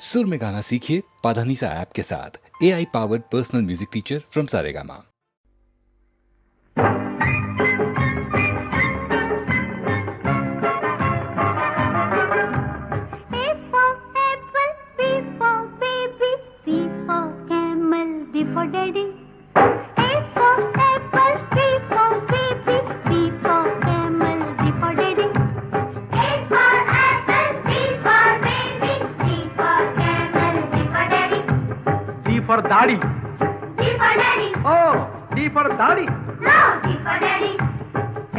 सुर में गाना सीखिए पाधानीसा ऐप के साथ। AI powered personal music teacher from Saregama. For daddy. D for daddy. Oh, D for daddy. No, D for daddy.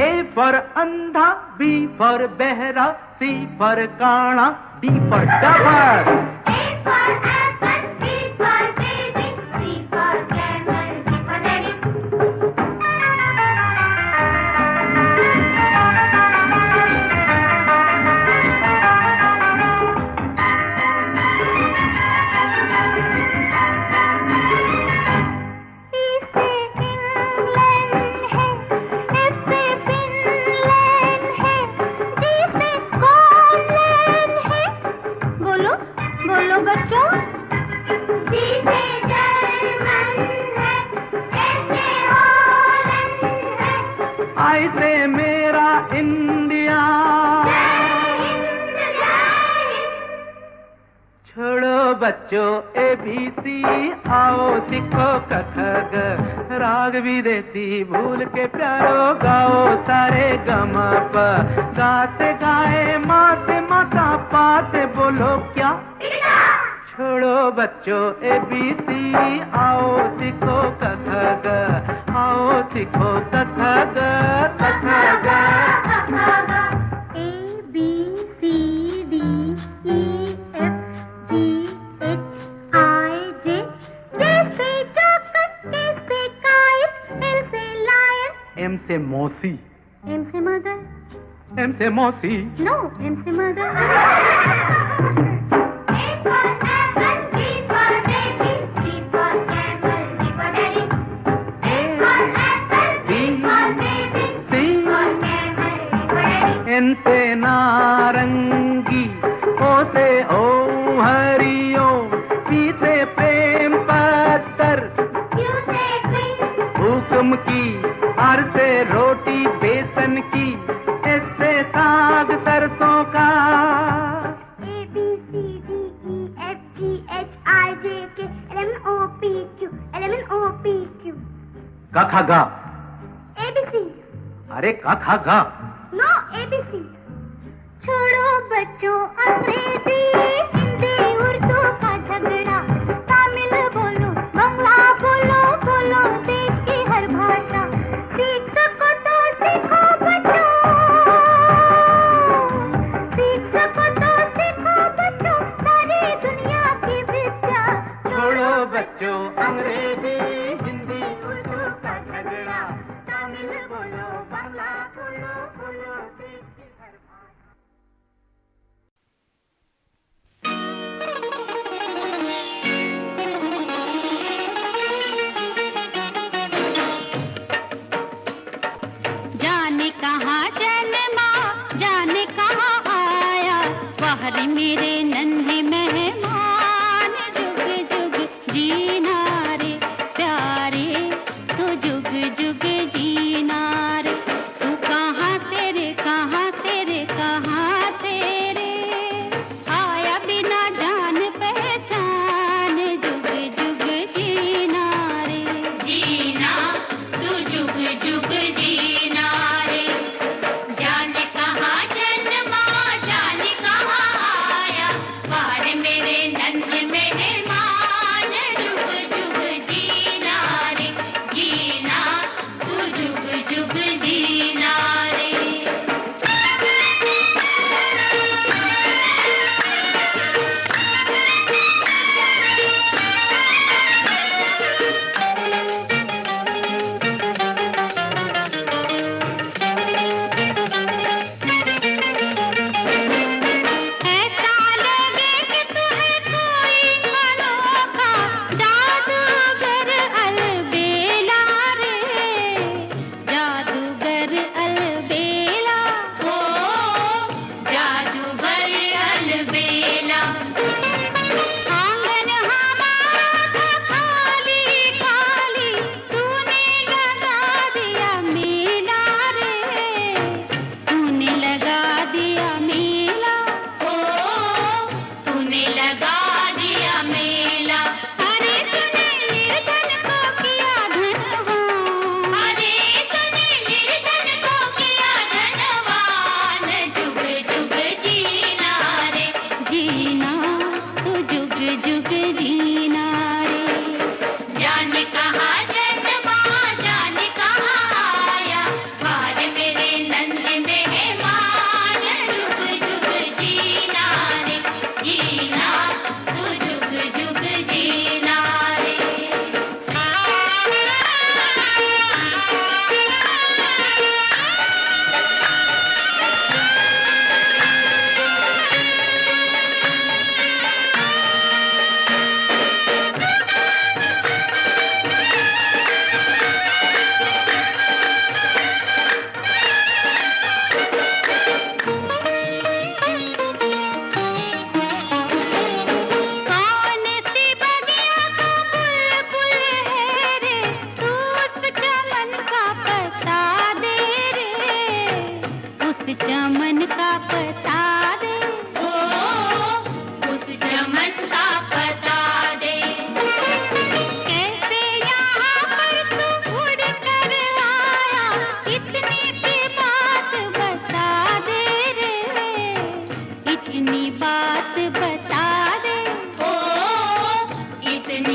A for अंधा, B for बहरा, C for काना, D for Dabur. A for apple, B for baby, C for camel, D for daddy. आई से मेरा India, छोड़ो बच्चों ABC, आओ सीखो क ख ग, राग विदेशी भूल के प्यारो गाओ सारे गम प, गाते गाए माँ से माता पाते बोलो क्या, छोड़ो बच्चों ABC, आओ सीखो क ख ग, आओ सीखो क ख ग, क ख ग। A B C D E F G H I J, जैसे चौखट, कैसे काइट, L से लायन, M से मौसी, M से मदर, M से मौसी, no, M से मदर। N से नारंगी, O से ओ हरियो, P से प्रेम पत्थर, Q से क्वीन, हुक्म की, R से रोटी बेसन की, S से साग सरसों का, A B C D E F G H I J K L M N O P Q L M N O P Q क ख ग, A B C, अरे क ख ग, no A B C। छोड़ो बच्चों अंग्रेजी, हिंदी उर्दू का झगड़ा, तमिल बोलो, बंगला बोलो, बोलो देश की हर भाषा, सीख सको तो सीखो बच्चों, सीख सको तो सीखो बच्चों, सारी दुनिया की विद्या। छोड़ो बच्चों अंग्रेजी, हिंदी उर्दू का झगड़ा, तमिल बोलो, बंगला बोलो, बोलो देश की हर भाषा। जाने कहाँ जन्मा, जाने कहाँ आया, बाहर मेरे नन्हे मेहमान, जुग जुग जीना रे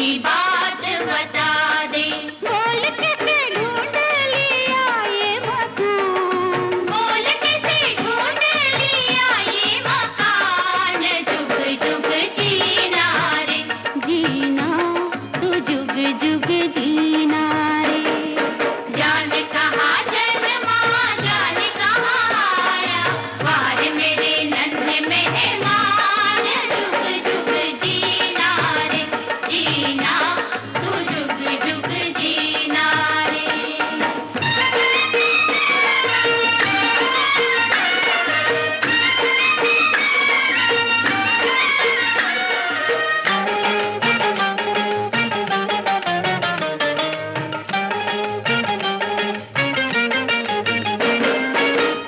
अपनी बात बता दे। बोल कैसे ढूंढ लिया ये मकान, बोल कैसे ढूंढ लिया ये मकान। जुग जुग जीना रे जीना, तू जुग जुग जीना रे। जाने कहाँ जन्मा जाने कहाँ आया, वार मेरे नन्हे मेहमान। जुग जुग जीना रे जीना, तू जुग जुग जीना रे।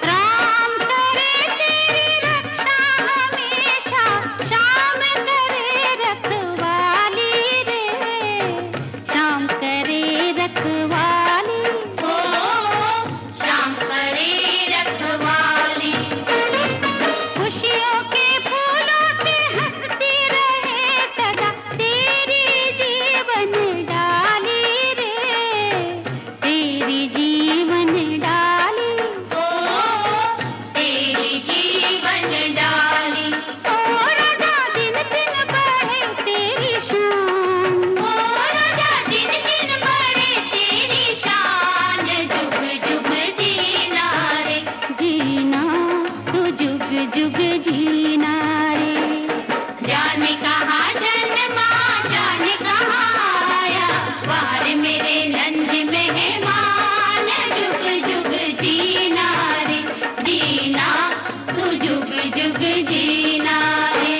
राम करे तेरी रक्षा हमेशा, श्याम करे रखवाली रे, श्याम करे रखवाली। ओ श्याम करे रखवाली। खुशियों के फूलों से हंसती रहे सदा तेरी जीवन डाली रे, तेरी जीवन डाली। ओ तेरी जीवन डाली। ओ राजा दिन दिन बढ़े तेरी शान, ओ राजा दिन दिन बढ़े तेरी शान। जुग जुग जीना रे जीना, तू जुग जुग जीना रे। जाने कहाँ जन्मा जाने कहाँ आया, वार मेरे नंद मेहमान। जुग जुग जीना रे जीना, तू जुग जुग जीना रे।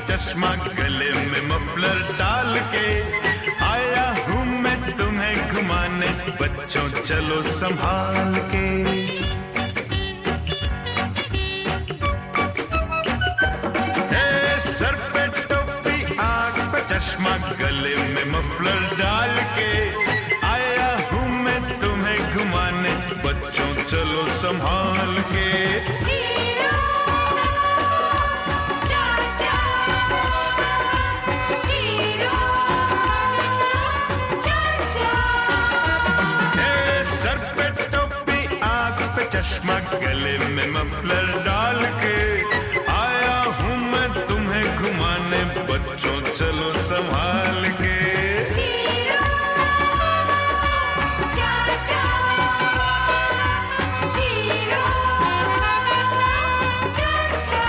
चश्मा गले में मफलर डाल के आया हूँ मैं तुम्हें घुमाने, बच्चों चलो संभाल के। सर पे टोपी आँख पे चश्मा गले में मफलर डाल के आया हूँ मैं तुम्हें घुमाने, बच्चों चलो संभाल के। चश्मा गले में मफलर डाल के आया हूँ मैं तुम्हें घुमाने, बच्चों चलो संभाल के। हीरो चाचा, हीरो चाचा।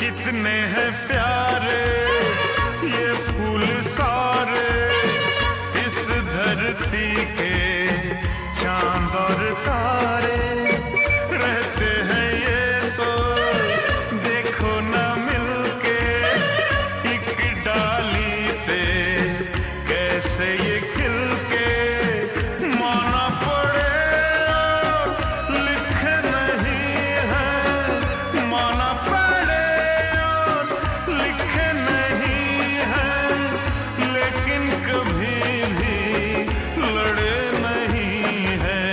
कितने हैं प्यारे ये फूल सारे, इस धरती के चांद और तारे। रहते हैं ये तो देखो ना मिलके, एक डाली पे कैसे ये खिलके। माना पड़े और लिखे नहीं है, माना पड़े और लिखे नहीं है, लेकिन कभी भी लड़े नहीं है।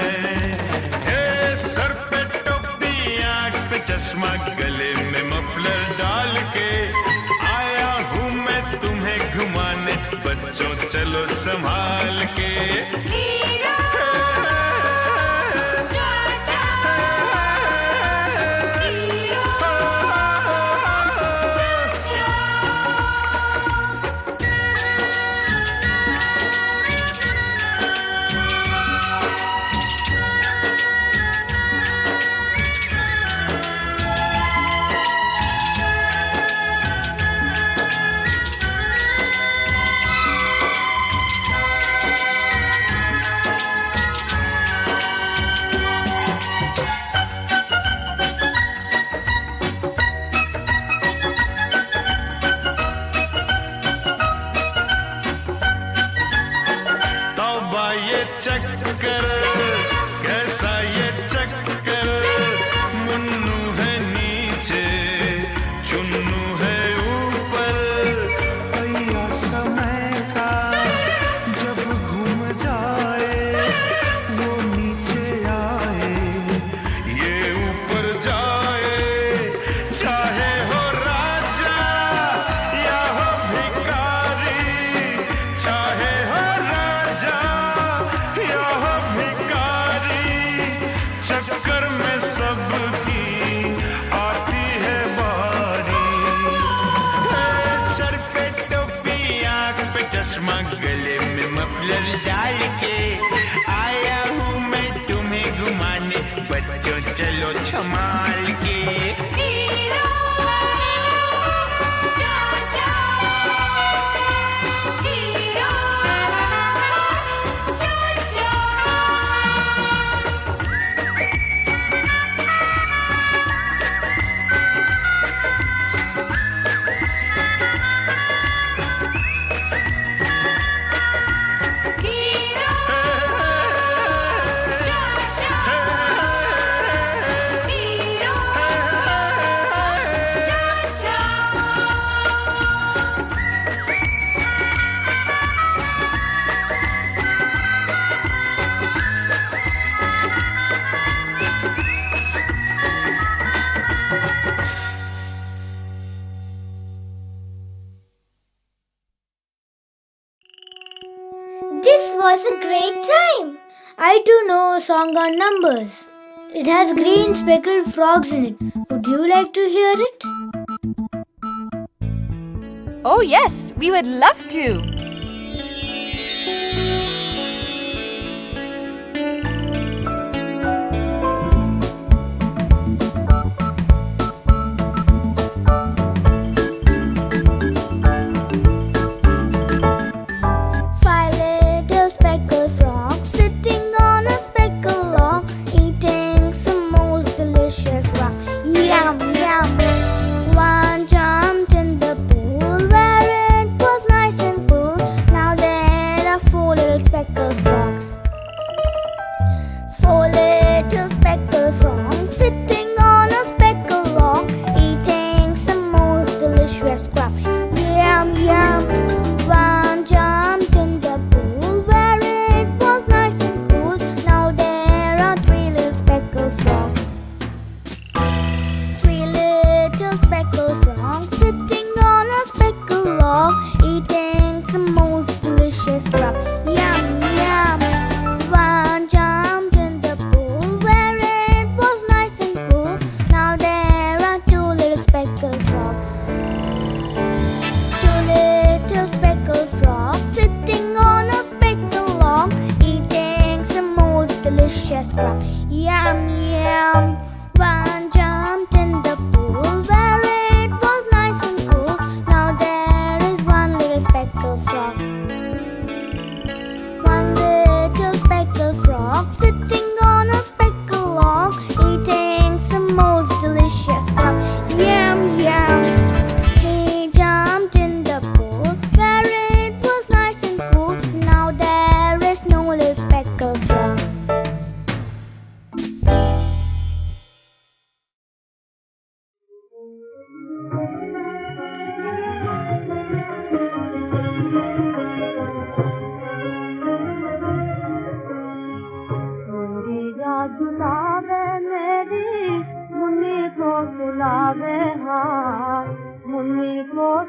ए सर पे टोपी आंख पे चश्मा गले में मफलर डाल के, आया हूँ मैं तुम्हें घुमाने बच्चों चलो संभाल के। हीरो चाचा, हीरो चाचा। तौबा ये चक्कर कैसा ये चक्कर, मुन्नू है नीचे चुन्नू है ऊपर। भैया समय का जब घूम जाए, वो नीचे आए ये ऊपर जाए। चाहे हो राजा या हो भिखारी, चाहे हो राजा या हो भिखारी, चक्कर में सबकी आती है बारी। सर पे टोपी आंख पे चश्मा गले में मफलर डाल के, आया हूँ मैं तुम्हें घुमाने बच्चों चलो संभाल के। हीरो चाचा, हीरो चाचा। हीरो चाचा, hero This was a great time. I too know a song on numbers. It has green speckled frogs in it. Would you like to hear it? Oh, yes, we would love to. Five little speckled frogs sitting on a speckled log, eating some most delicious rock. Yum, yum. One jumped in the pool where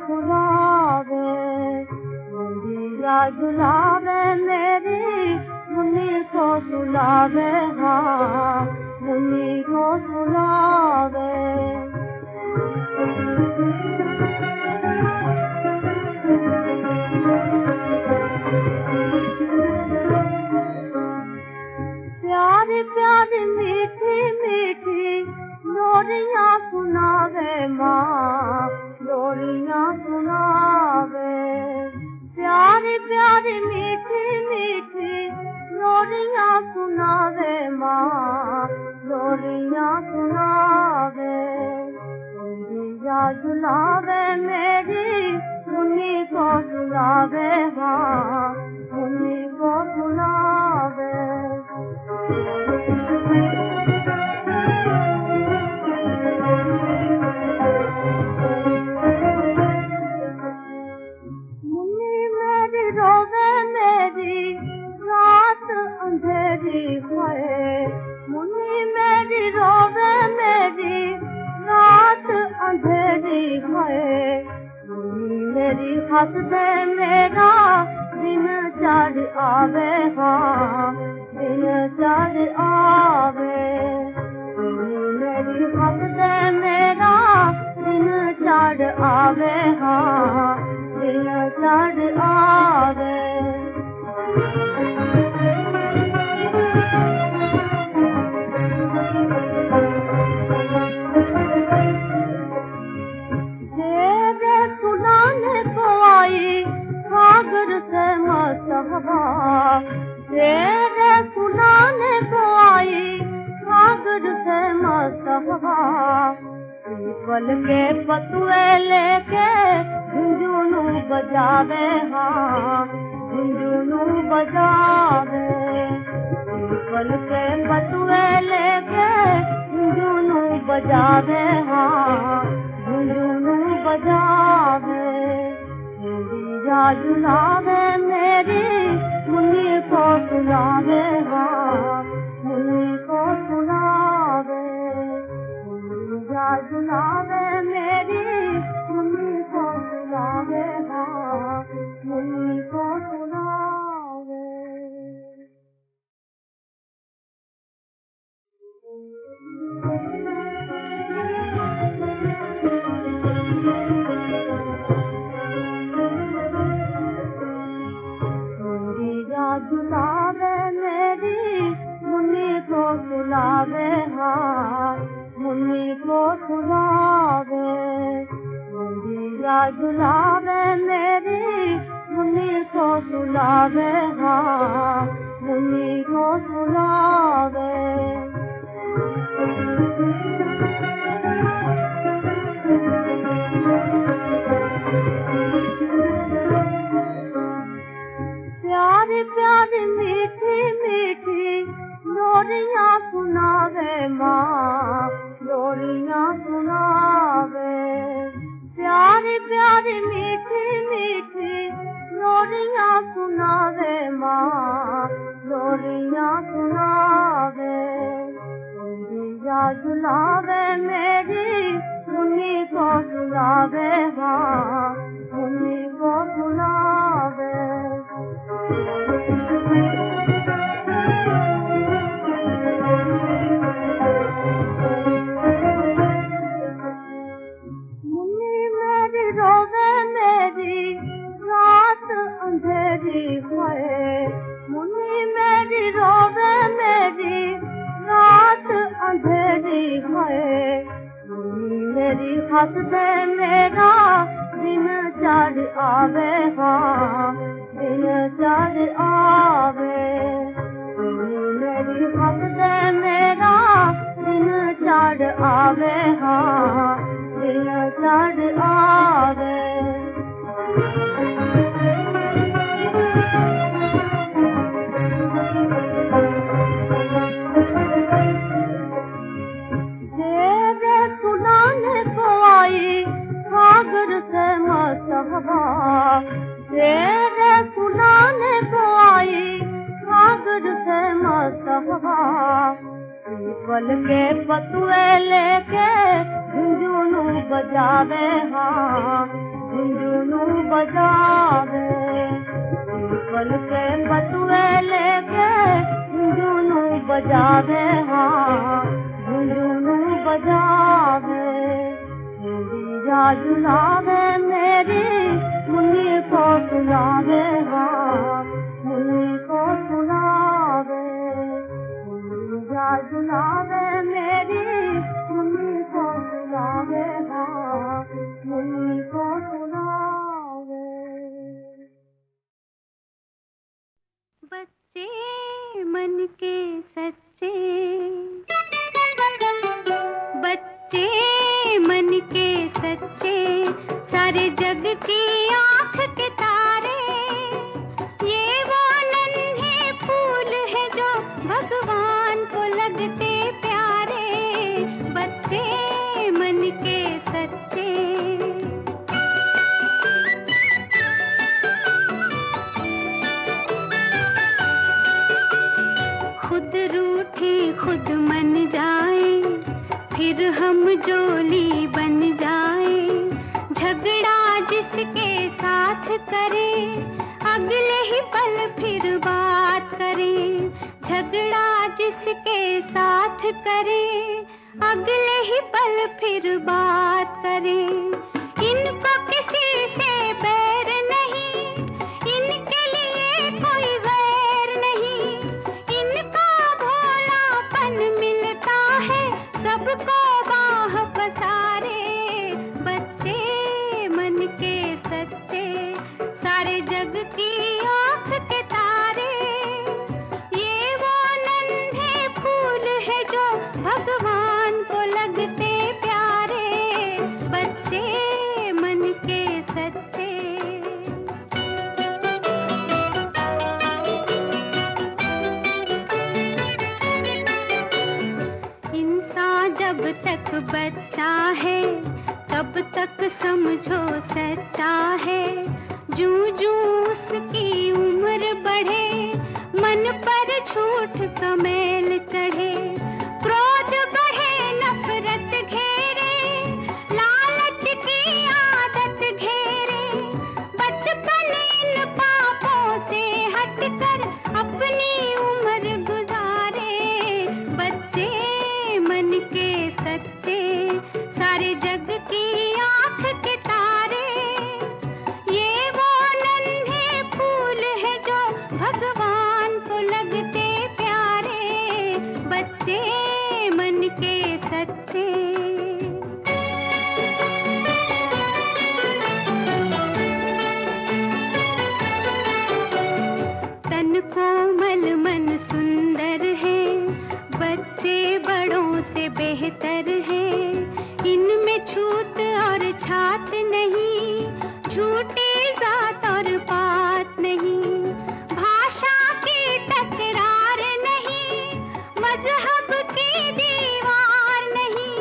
सुनावे मुंदिया झुलावे मेरी मुन्नी को सुनावे हाँ मुन्नी को सुनावे प्यारी प्यारी मीठी मीठी लोरियां सुनावे माँ लोरियां सुनावे प्यारी प्यारी मीठी मीठी लोरियां सुनावे माँ लोरियां सुनावे मुंदिया झुलावे मेरी मुन्नी को सुनावे हाँ मुन्नी को सुनावे मुन्नी मेरी रोवे मेरी रात अंधेरी है मुन्नी मेरी रोवे मेरी रात अंधेरी है मुन्नी मेरी हंस दे मेरा दिन चढ़ आवे हाँ दिन चढ़ आवे मुन्नी मेरी हंस दे मेरा दिन चढ़ आवे हाँ दिन चढ़ आवे तेरे सुनाने को आई सागर से मसहबा तेरे सुनाने को आई सागर से मसहबा पीपल के पतुए लेके झुंझुनू बजावे हाँ झुंझुनू बजावे पीपल के पतुए लेके झुंझुनू बजावे हाँ झुंझुनू बजावे मुंदिया झुलावे मेरी मुन्नी को सुनावे हाँ मुन्नी को सुनावे मुंदिया झुलावे मेरी मुन्नी को सुनावे हाँ मुन्नी को सुनावे मुंदिया झुलावे मेरी मुन्नी को सुनावे हाँ मुन्नी को सुनावे मुंदिया झुलावे मेरी मुन्नी को सुनावे हाँ मुन्नी को सुनावे प्यारी प्यारी मीठी मीठी लोरियां सुनावे माँ लोरियां सुनावे प्यारी प्यारी मीठी मीठी लोरियां सुनावे माँ लोरियां सुनावे मुंदिया झुलावे मेरी मुन्नी को सुनावे हाँ मुन्नी को सुनावे मुन्नी मेरी रोवे मेरी रात अंधेरी है मुन्नी मेरी रोवे मेरी रात अंधेरी है मुन्नी मेरी हंस दे मेरा दिन चढ़ आवे हाँ दिन चढ़ आवे मुन्नी मेरी हंस दे मेरा दिन चढ़ आवे हाँ दिन चढ़ आवे तेरे सुनाने को आई सागर से मसहबा तेरे सुनाने को आई सागर से मसहबा पीपल के पतुए लेके झुंझुनू बजावे हाँ झुनझुनू बजावे पीपल के बतुए लेके झुनझुनू बजावे हाँ झुनझुनू बजावे मेरी झुलावे मेरी मुन्नी को सुनावे हाँ मुन्नी को सुनावे मुन्नी झुलावे मेरी मुन्नी को सुनावे हाँ मुन्नी को सुनावे। बच्चे मन के सच्चे बच्चे मन के सच्चे सारे जग की आँख के तारे ये वो नन्हे फूल है जो भगवान को लगते प्यारे बच्चे मन के सच्चे। खुद रूठे खुद मन जाए फिर हम जोली बन जाए झगड़ा जिसके साथ करे अगले ही पल फिर बात करे झगड़ा जिसके साथ करे अगले ही पल फिर बात करे इनको किसी से बैर नहीं इनके लिए कोई गैर नहीं इनका भोलापन मिलता है सबको बाह पसारे बच्चे मन के सच्चे सारे जग की आँख के तारे ये वो नन्हे फूल है जो भगवान को लगते प्यारे बच्चे मन के सच्चे। इंसान जब तक बच्चा है तब तक समझो सच्चा है जूं जूं उसकी उम्र बढ़े मन पर झूठ का मैल चढ़े क्रोध बढ़े नफरत घेरे लालच की आदत घेरे बचपन इन पापों से हटकर अपनी उम्र गुजारे बच्चे मन के सच्चे सारे जग की आँख के तारे ये वो नन्हे फूल है जो भगवान को लगते प्यारे बच्चे मन के सच्चे। तन कोमल मन सुंदर है बच्चे बड़ों से बेहतर है इनमें छूत और छात नहीं झूठी जात और पात नहीं भाषा की तकरार नहीं मजहब की दीवार नहीं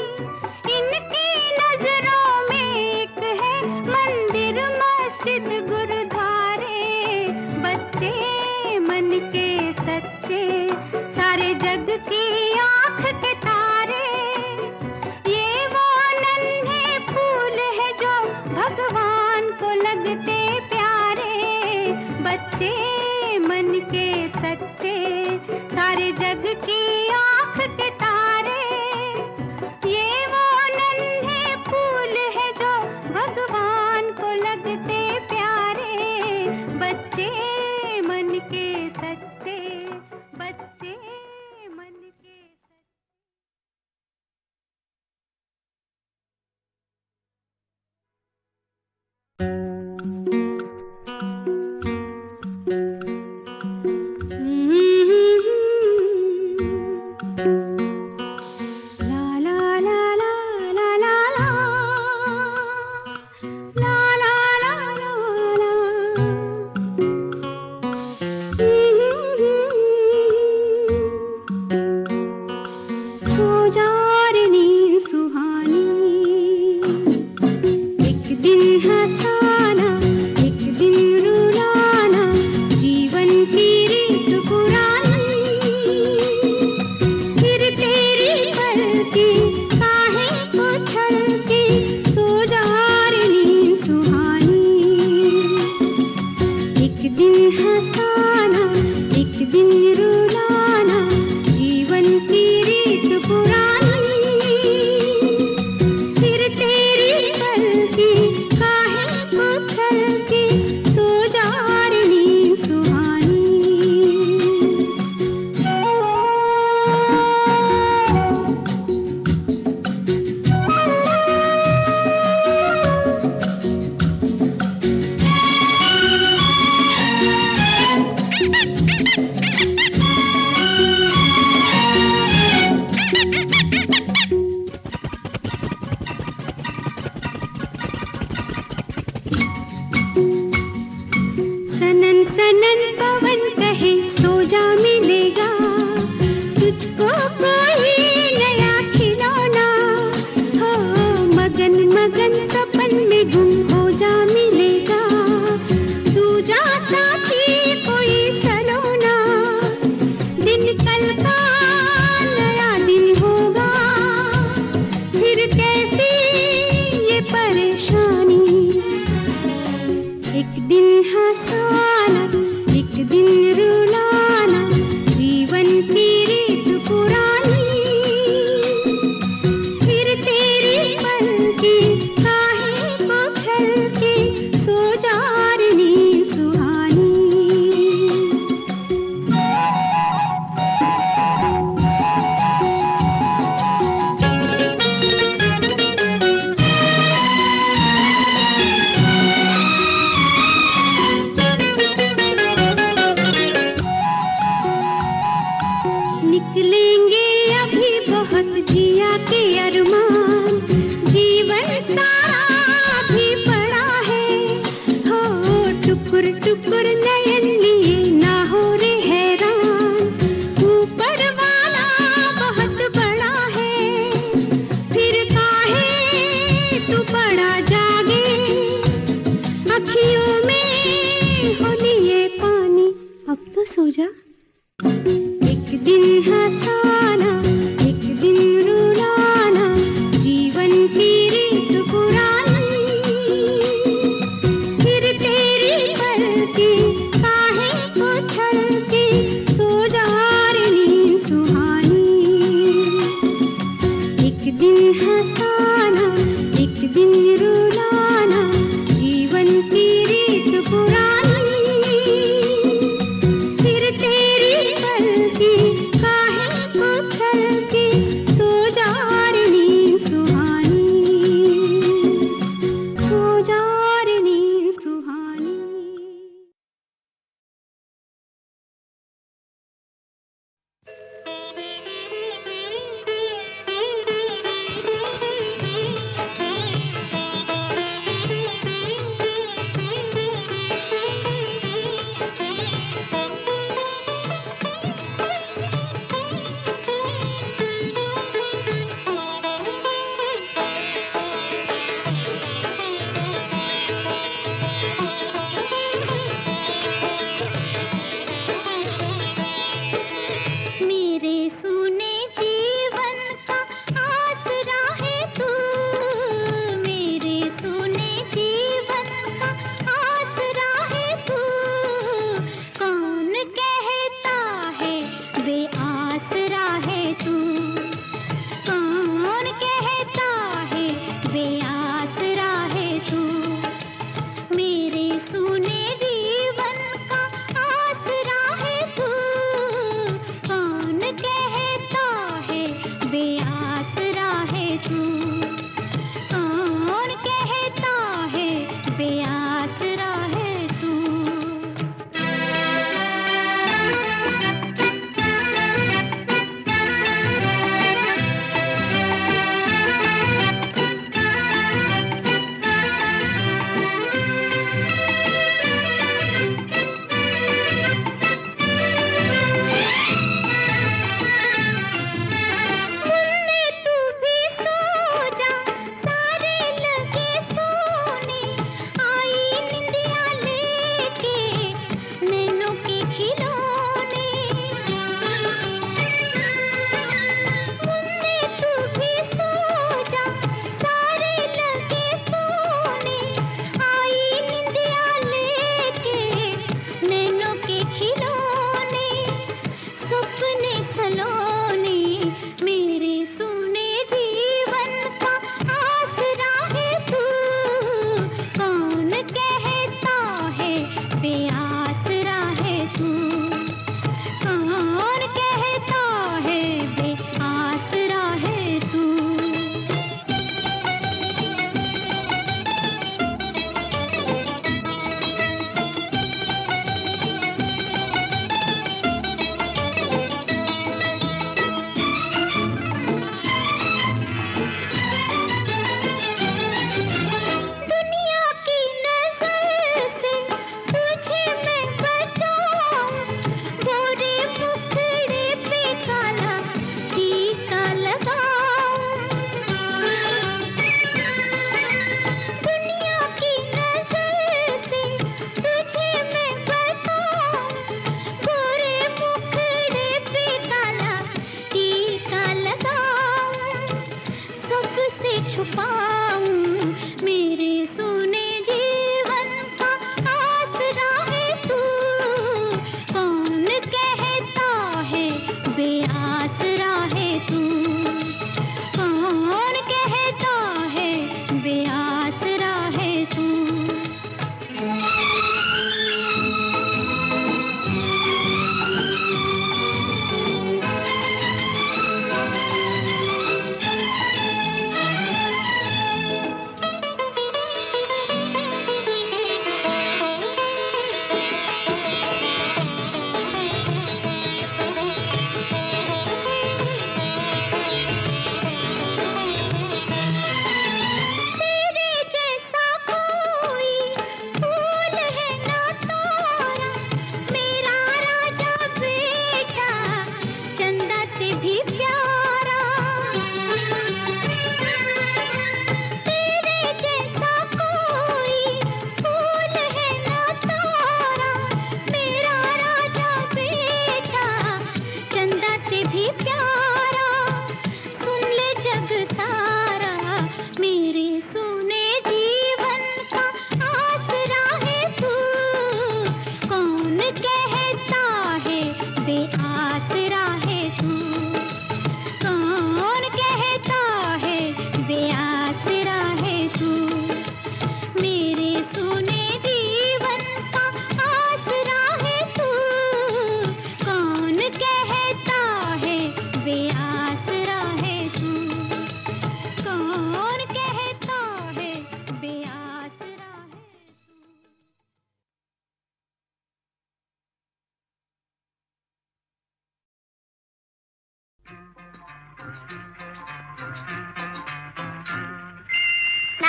इनकी नजरों में एक है मंदिर मस्जिद गुरुद्वारे बच्चे मन के सच्चे सारे जग की आँख के तारे ये वो नन्हे फूल है जो भगवान को लगते प्यारे बच्चे मन के सच्चे सारे जग की आँख के तारे ये वो नन्हे फूल है जो भगवान को लगते प्यारे बच्चे मन के सच्चे बच्चे मन के सच्चे। सुहानी तुझको कोई नया खिलौना हो, मगन मगन सपन में गुम हो जा मिलेगा, तू जा साथी कोई सलोना, दिन कल का नया दिन होगा, फिर कैसी ये परेशानी, एक दिन हंसाना एक दिन रुलाना, जीवन की रीत पुरानी, फिर तेरी पलकी काहे को छलके, सो जा रे नींद सुहानी। निकलेंगे अभी बहुत जिया के अरमान, जीवन सारा भी पड़ा है, हो टुकुर टुकुर नयन लिए ना हो रे हैरान, ऊपर वाला बहुत बड़ा है, फिर काहे तू बड़ा जागे, अखियों में हो लिए पानी, अब तो सो जा। एक दिन हंसाना एक दिन रुलाना, जीवन की रीत पुरानी, फिर तेरी पलकी काहे को छलके, सो जा रे नींद सुहानी, एक दिन हंसाना एक दिन रुलाना, जीवन की रीत पुरानी, फिर तेरी पलकी काहे को छलके, सो जा रे नींद सुहानी, सो जा रे नींद सुहानी।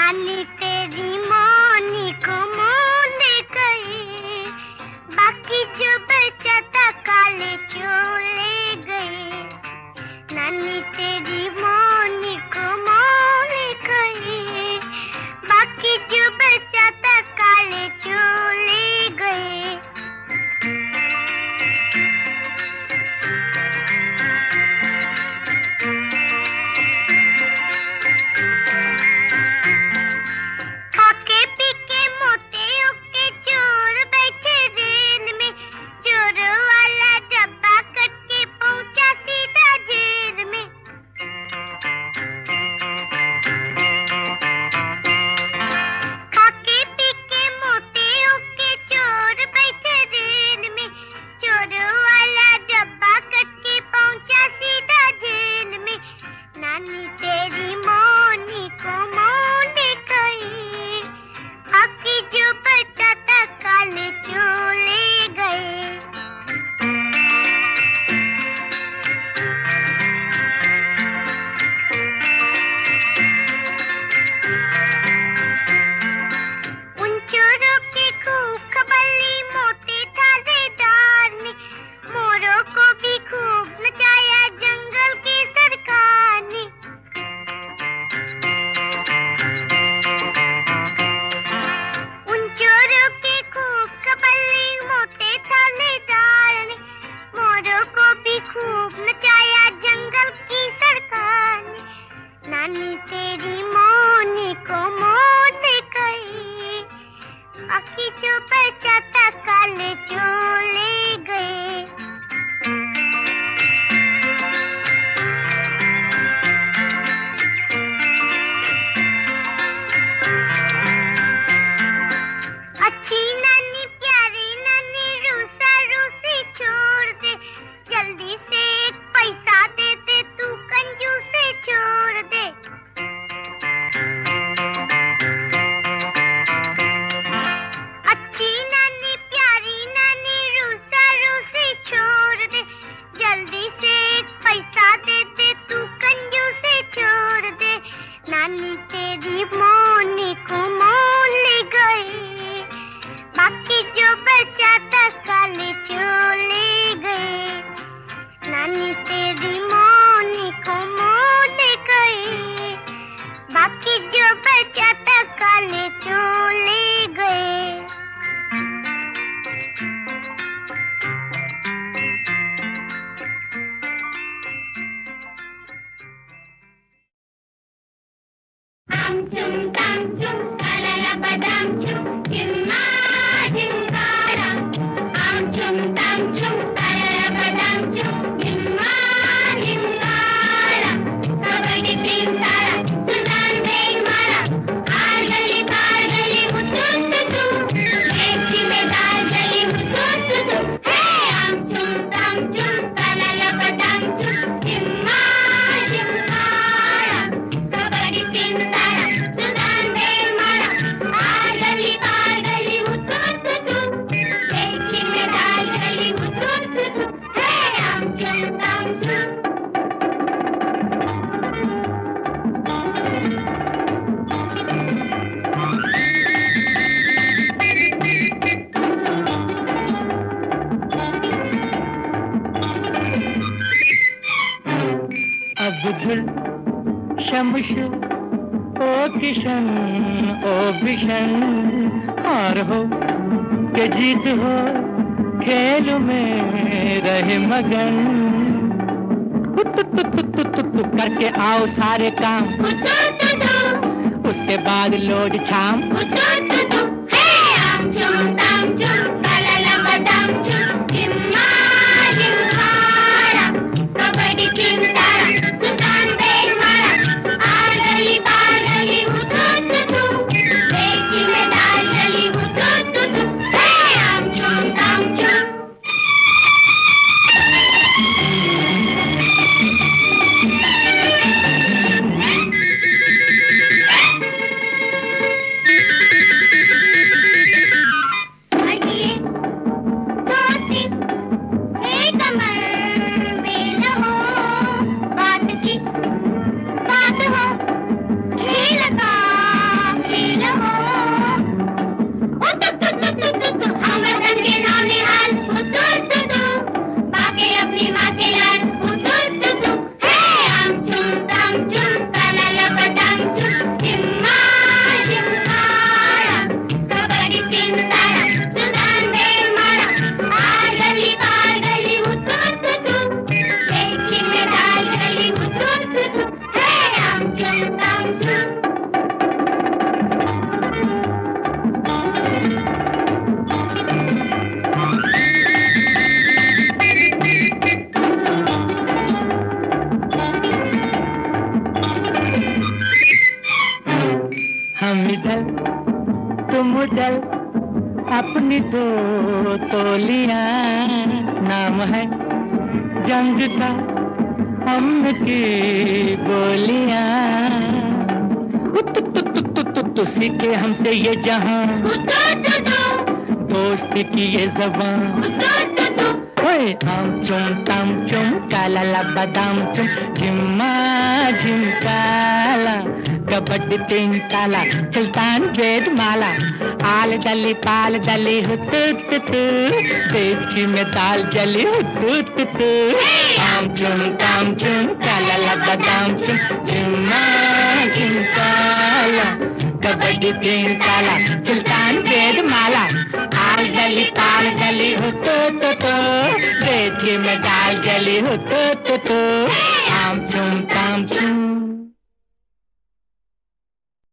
नानी तेरी मोनी को मोल गए, बाकी जो बचा था काले चोले गए। नानी तेरी मोनी को मोल गए, बाकी जो बचा था काले चोले गए। खाके पीके मोटे होके चोर बैठे रेल में, चोर वाला डब्बा करके पहुंचा सीधा जेल में। खाके पीके मोटे होके चोर बैठे रेल में, चोर वाला डब्बा करके पहुंचा सीधा जेल में। नानी तेरी मोनी को मोल गई, बाकी जो बचा था काले चोले गए। उन चोरों की खूब खबली मोटे थानेदार ने, मोरों को भी खूब नचाया जंगल की सरकार ने। उन चोरों की खूब खबली मोटे थानेदार ने, मोरों को भी खूब नचाया जंगल की सरकार ने। नानी तेरी मोनी को मोल गई, बाकी जो बचा था काले चोले गए। अच्छी नानी प्यारी नानी रूसा रूसी छोड़ दे, जल्दी से एक पैसा दे दे तू कंजूसी छोड़ दे। अच्छी नानी प्यारी नानी रूसा रूसी छोड़ दे, जल्दी से एक पैसा दे दे तू कंजूसी छोड़ दे। नानी तेरी मोनी को मोल गई, बाकी जो बचा था काले चोले गए। नानी तेरी मोनी को मोल गई, बाकी जो बचा था काले चोले गए। शमश ओ किशन ओ भीषण, हार हो के जीत हो खेल में रहे मगन। करके आओ सारे काम, उसके बाद लोड छाम। मुडल अपनी दो तोलियां, नाम है जंग का हम की बोलियां। तो सीखे हमसे ये जहां, दोस्ती की ये ज़बान। ओए आम चुम ताम चुम काला ला बादाम चुम, झिम्मा झिमकाला कबड्डी तीन ताला सुल्तान वेद माला। आल डली पाल डली हुतुतुतु, देवकी में दाल जली हुतुतुतु। आम चुम ताम चुम काला ला बादाम चुम, झिम्मा झिमकाला कबड्डी तीन ताला सुल्तान वेद माला। आल डली पाल डली हुतुतुतु, देवकी में दाल जली हुतुतुतु। आम चुम ताम चुम।